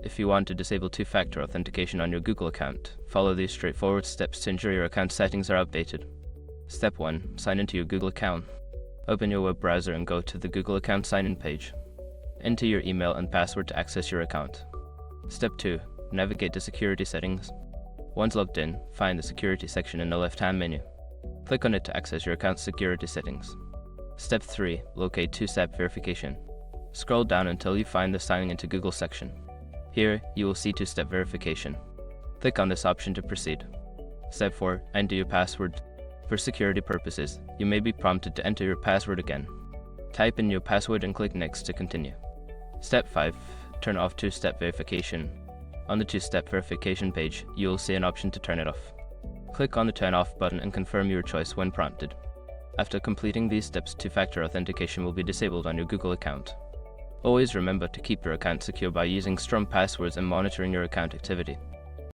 If you want to disable two-factor authentication on your Google account, follow these straightforward steps to ensure your account settings are updated. Step 1. Sign into your Google account. Open your web browser and go to the Google account sign-in page. Enter your email and password to access your account. Step 2. Navigate to Security Settings. Once logged in, find the Security section in the left-hand menu. Click on it to access your account's security settings. Step 3. Locate two-step verification. Scroll down until you find the Signing into Google section. Here, you will see two-step verification. Click on this option to proceed. Step 4. Enter your password. For security purposes, you may be prompted to enter your password again. Type in your password and click Next to continue. Step 5. Turn off two-step verification. On the two-step verification page, you will see an option to turn it off. Click on the Turn Off button and confirm your choice when prompted. After completing these steps, two-factor authentication will be disabled on your Google account. Always remember to keep your account secure by using strong passwords and monitoring your account activity.